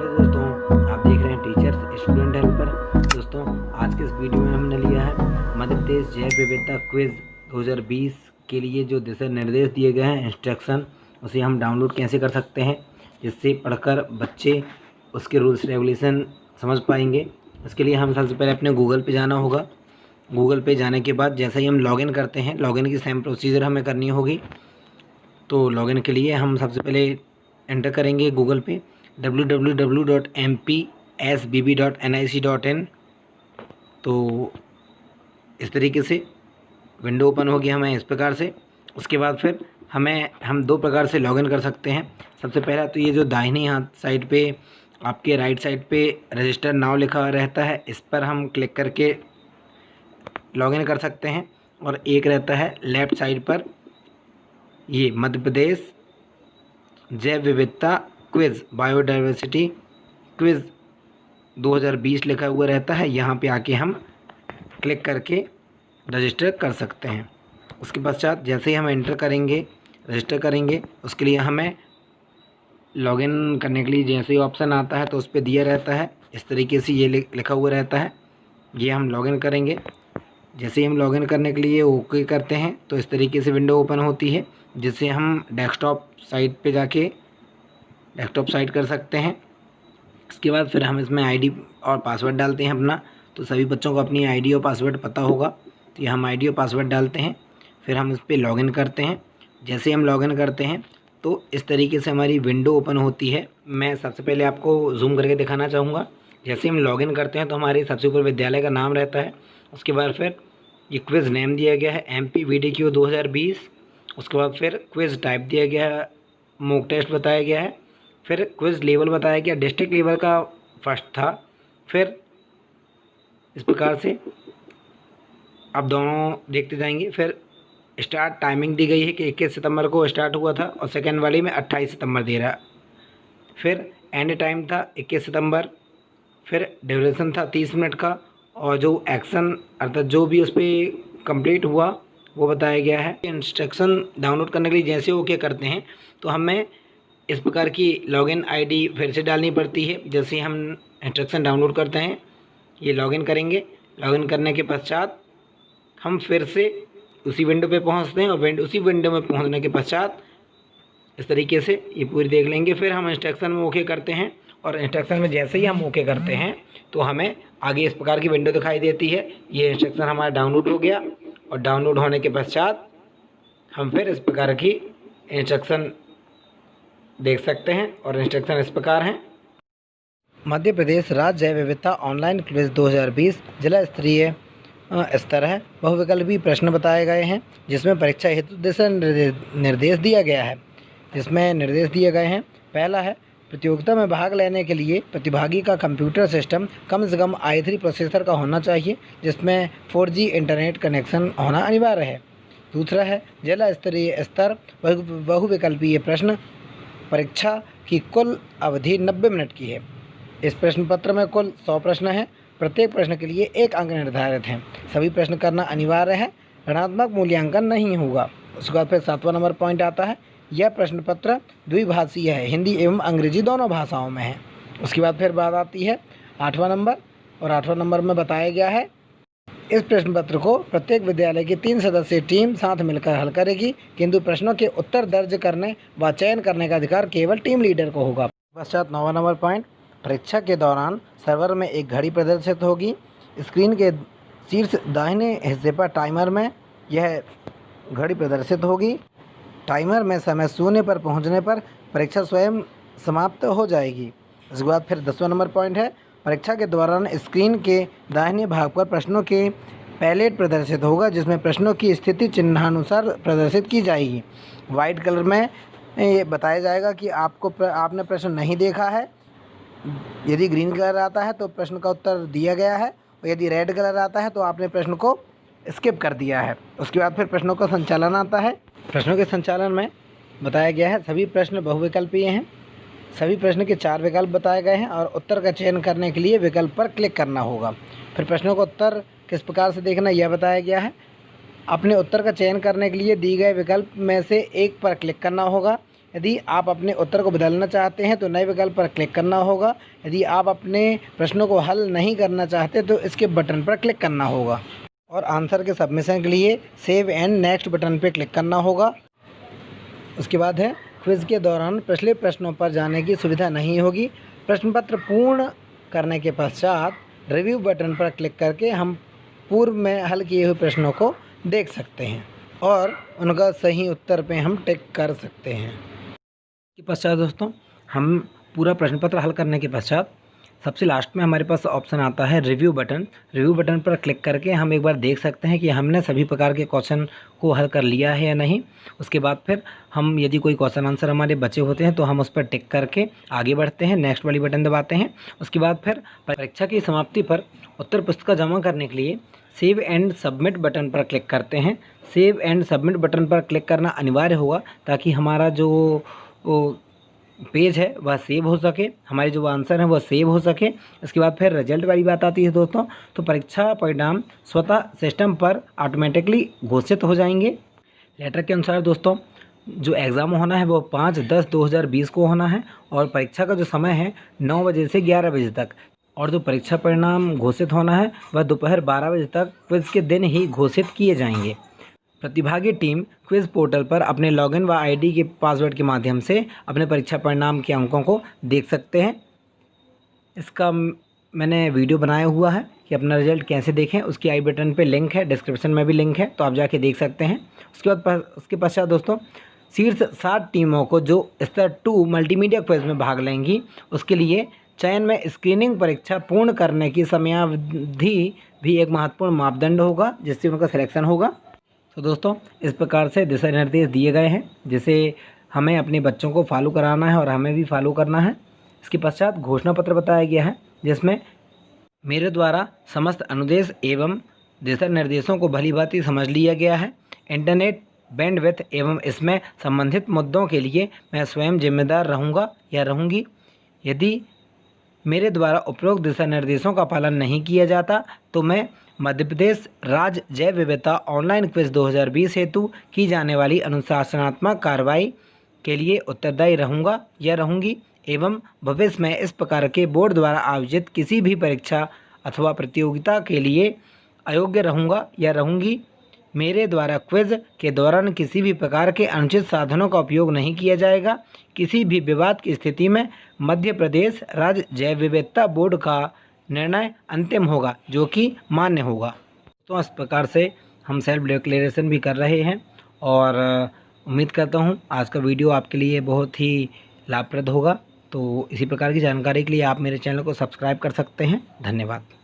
Hello दोस्तों, आप देख रहे हैं टीचर्स स्टूडेंट हेल्पर। दोस्तों, आज के इस वीडियो में हमने लिया है मध्य प्रदेश जैव विविधता क्विज 2020 के लिए जो दिशा निर्देश दिए गए हैं, इंस्ट्रक्शन, उसे हम डाउनलोड कैसे कर सकते हैं जिससे पढ़कर बच्चे उसके रूल्स रेगुलेशन समझ पाएंगे। इसके लिए हम सबसे पहले अपने गूगल पे जाना होगा। गूगल पे जाने के बाद जैसे ही हम लॉगिन करते हैं, लॉगिन की सेम प्रोसीजर हमें करनी होगी। तो लॉगिन के लिए हम सबसे पहले एंटर करेंगे गूगल पे www.mpsbb.nic.in। तो इस तरीके से विंडो ओपन होगी हमें इस प्रकार से। उसके बाद फिर हम दो प्रकार से लॉगिन कर सकते हैं। सबसे पहला तो ये जो दाहिनी हाथ साइड पे आपके राइट साइड पे रजिस्टर नाउ लिखा रहता है, इस पर हम क्लिक करके लॉगिन कर सकते हैं। और एक रहता है लेफ़्ट साइड पर, ये मध्य प्रदेश जैव विविधता क्विज़ बायोडाइवर्सिटी क्विज़ 2020 लिखा हुआ रहता है। यहाँ पे आके हम क्लिक करके रजिस्टर कर सकते हैं। उसके पश्चात जैसे ही हम एंटर करेंगे, रजिस्टर करेंगे, उसके लिए हमें लॉगिन करने के लिए जैसे ही ऑप्शन आता है तो उस पर दिया रहता है इस तरीके से, ये लिखा हुआ रहता है। ये हम लॉगिन करेंगे। जैसे ही हम लॉगिन करने के लिए ओके करते हैं तो इस तरीके से विंडो ओपन होती है, जिससे हम डेस्कटॉप साइट पे जाके डेस्कटॉप साइट कर सकते हैं। इसके बाद फिर हम इसमें आईडी और पासवर्ड डालते हैं अपना। तो सभी बच्चों को अपनी आईडी और पासवर्ड पता होगा, तो ये हम आईडी और पासवर्ड डालते हैं। फिर हम इस पर लॉगिन करते हैं। जैसे हम लॉगिन करते हैं तो इस तरीके से हमारी विंडो ओपन होती है। मैं सबसे पहले आपको जूम करके दिखाना चाहूँगा। जैसे हम लॉगिन करते हैं तो हमारे सबसे ऊपर विद्यालय का नाम रहता है। उसके बाद फिर ये क्विज़ नेम दिया गया है MPVDQ 2020। उसके बाद फिर क्विज़ टाइप दिया गया है, मॉक टेस्ट बताया गया है। फिर क्विज़ लेवल बताया गया, डिस्ट्रिक्ट लेवल का फर्स्ट था। फिर इस प्रकार से अब दोनों देखते जाएंगे। फिर स्टार्ट टाइमिंग दी गई है कि 21 सितंबर को स्टार्ट हुआ था और सेकेंड वाली में 28 सितंबर दे रहा। फिर एंड टाइम था 21 सितंबर। फिर ड्यूरेशन था 30 मिनट का, और जो एक्शन अर्थात जो भी उस पर कंप्लीट हुआ वो बताया गया है। इंस्ट्रक्शन डाउनलोड करने के लिए जैसे ओके करते हैं तो हमें इस प्रकार की लॉगिन आईडी फिर से डालनी पड़ती है। जैसे हम इंस्ट्रक्शन डाउनलोड करते हैं, ये लॉगिन करेंगे। लॉगिन करने के पश्चात हम फिर से उसी विंडो पे पहुंचते हैं, और उसी विंडो में पहुंचने के पश्चात इस तरीके से ये पूरी देख लेंगे। फिर हम इंस्ट्रक्शन में ओके करते हैं, और इंस्ट्रक्शन में जैसे ही हम ओके करते हैं तो हमें आगे इस प्रकार की विंडो दिखाई देती है। ये इंस्ट्रक्शन हमारा डाउनलोड हो गया, और डाउनलोड होने के पश्चात हम फिर इस प्रकार की इंस्ट्रक्शन देख सकते हैं। और इंस्ट्रक्शन इस प्रकार हैं। मध्य प्रदेश राज्य जैव विविधता ऑनलाइन क्विज 2020 जिला स्तरीय स्तर है। बहुविकल्पी प्रश्न बताए गए हैं, जिसमें परीक्षा हेतु दिशा निर्देश दिया गया है। जिसमें निर्देश दिए गए हैं, पहला है प्रतियोगिता में भाग लेने के लिए प्रतिभागी का कंप्यूटर सिस्टम कम से कम i3 प्रोसेसर का होना चाहिए, जिसमें 4G इंटरनेट कनेक्शन होना अनिवार्य है। दूसरा है जिला स्तरीय स्तर बहुविकल्पीय प्रश्न। परीक्षा की कुल अवधि 90 मिनट की है। इस प्रश्न पत्र में कुल 100 प्रश्न हैं। प्रत्येक प्रश्न के लिए 1 अंक निर्धारित हैं। सभी प्रश्न करना अनिवार्य है, ऋणात्मक मूल्यांकन नहीं होगा। उसके बाद फिर 7वां नंबर पॉइंट आता है, यह प्रश्न पत्र द्विभाषीय है, हिंदी एवं अंग्रेजी दोनों भाषाओं में है। उसके बाद फिर बात आती है 8वां नंबर, और 8वां नंबर में बताया गया है, इस प्रश्न पत्र को प्रत्येक विद्यालय की 3 सदस्यीय टीम साथ मिलकर हल करेगी, किंतु प्रश्नों के उत्तर दर्ज करने व चयन करने का अधिकार केवल टीम लीडर को होगा। पश्चात 9वां नंबर पॉइंट, परीक्षा के दौरान सर्वर में एक घड़ी प्रदर्शित होगी। स्क्रीन के शीर्ष दाहिने हिस्से पर टाइमर में यह घड़ी प्रदर्शित होगी। टाइमर में समय शून्य पर पहुंचने पर परीक्षा स्वयं समाप्त हो जाएगी। उसके बाद फिर 10वां नंबर पॉइंट है, परीक्षा के दौरान स्क्रीन के दाहिने भाग पर प्रश्नों के पैलेट प्रदर्शित होगा, जिसमें प्रश्नों की स्थिति चिन्हानुसार प्रदर्शित की जाएगी। वाइट कलर में ये बताया जाएगा कि आपने प्रश्न नहीं देखा है। यदि ग्रीन कलर आता है तो प्रश्न का उत्तर दिया गया है, और यदि रेड कलर आता है तो आपने प्रश्न को स्किप कर दिया है। उसके बाद फिर प्रश्नों का संचालन आता है। प्रश्नों के संचालन में बताया गया है, सभी प्रश्न बहुविकल्पीय हैं। सभी प्रश्न के 4 विकल्प बताए गए हैं, और उत्तर का चयन करने के लिए विकल्प पर क्लिक करना होगा। फिर प्रश्नों का उत्तर किस प्रकार से देखना यह बताया गया है। अपने उत्तर का चयन करने के लिए दिए गए विकल्प में से एक पर क्लिक करना होगा। यदि आप अपने उत्तर को बदलना चाहते हैं तो नए विकल्प पर क्लिक करना होगा। यदि आप अपने प्रश्नों को हल नहीं करना चाहते तो इसके बटन पर क्लिक करना होगा और आंसर के सबमिशन के लिए सेव एंड नेक्स्ट बटन पर क्लिक करना होगा। उसके बाद है क्विज़ के दौरान पिछले प्रश्नों पर जाने की सुविधा नहीं होगी। प्रश्न पत्र पूर्ण करने के पश्चात रिव्यू बटन पर क्लिक करके हम पूर्व में हल किए हुए प्रश्नों को देख सकते हैं और उनका सही उत्तर पे हम टिक कर सकते हैं। इसके पश्चात दोस्तों हम पूरा प्रश्न पत्र हल करने के पश्चात सबसे लास्ट में हमारे पास ऑप्शन आता है रिव्यू बटन। रिव्यू बटन पर क्लिक करके हम एक बार देख सकते हैं कि हमने सभी प्रकार के क्वेश्चन को हल कर लिया है या नहीं। उसके बाद फिर हम यदि कोई क्वेश्चन आंसर हमारे बचे होते हैं तो हम उस पर टिक करके आगे बढ़ते हैं, नेक्स्ट वाली बटन दबाते हैं। उसके बाद फिर परीक्षा की समाप्ति पर उत्तर पुस्तिका जमा करने के लिए सेव एंड सबमिट बटन पर क्लिक करते हैं। सेव एंड सबमिट बटन पर क्लिक करना अनिवार्य होगा ताकि हमारा जो पेज है वह सेव हो सके, हमारे जो आंसर हैं वह सेव हो सके। इसके बाद फिर रिजल्ट वाली बात आती है दोस्तों, तो परीक्षा परिणाम स्वतः सिस्टम पर ऑटोमेटिकली घोषित हो जाएंगे। लेटर के अनुसार दोस्तों जो एग्ज़ाम होना है वो 5/10/2020 को होना है और परीक्षा का जो समय है 9 बजे से 11 बजे तक और जो परीक्षा परिणाम घोषित होना है वह दोपहर 12 बजे तक क्विज़ के दिन ही घोषित किए जाएंगे। प्रतिभागी टीम क्विज़ पोर्टल पर अपने लॉगिन व आईडी के पासवर्ड के माध्यम से अपने परीक्षा परिणाम के अंकों को देख सकते हैं। इसका मैंने वीडियो बनाया हुआ है कि अपना रिजल्ट कैसे देखें, उसकी आई बटन पे लिंक है, डिस्क्रिप्शन में भी लिंक है, तो आप जाके देख सकते हैं। उसके पश्चात दोस्तों शीर्ष 7 टीमों को जो स्तर 2 मल्टीमीडिया क्विज़ में भाग लेंगी उसके लिए चयन में स्क्रीनिंग परीक्षा पूर्ण करने की समयावधि भी एक महत्वपूर्ण मापदंड होगा जिससे उनका सिलेक्शन होगा। तो दोस्तों इस प्रकार से दिशा निर्देश दिए गए हैं जिसे हमें अपने बच्चों को फॉलो कराना है और हमें भी फॉलो करना है। इसके पश्चात घोषणा पत्र बताया गया है जिसमें मेरे द्वारा समस्त अनुदेश एवं दिशा निर्देशों को भलीभांति समझ लिया गया है। इंटरनेट बैंडविड्थ एवं इसमें संबंधित मुद्दों के लिए मैं स्वयं जिम्मेदार रहूँगा या रहूँगी। यदि मेरे द्वारा उपरोक्त दिशा निर्देशों का पालन नहीं किया जाता तो मैं मध्य प्रदेश राज्य जैव विविधता ऑनलाइन क्विज़ 2020 हेतु की जाने वाली अनुशासनात्मक कार्रवाई के लिए उत्तरदायी रहूँगा या रहूँगी एवं भविष्य में इस प्रकार के बोर्ड द्वारा आयोजित किसी भी परीक्षा अथवा प्रतियोगिता के लिए अयोग्य रहूँगा या रहूँगी। मेरे द्वारा क्विज़ के दौरान किसी भी प्रकार के अनुचित साधनों का उपयोग नहीं किया जाएगा। किसी भी विवाद की स्थिति में मध्य प्रदेश राज्य जैव विविधता बोर्ड का निर्णय अंतिम होगा जो कि मान्य होगा। तो इस प्रकार से हम सेल्फ डिक्लेरेशन भी कर रहे हैं और उम्मीद करता हूँ आज का वीडियो आपके लिए बहुत ही लाभप्रद होगा। तो इसी प्रकार की जानकारी के लिए आप मेरे चैनल को सब्सक्राइब कर सकते हैं। धन्यवाद।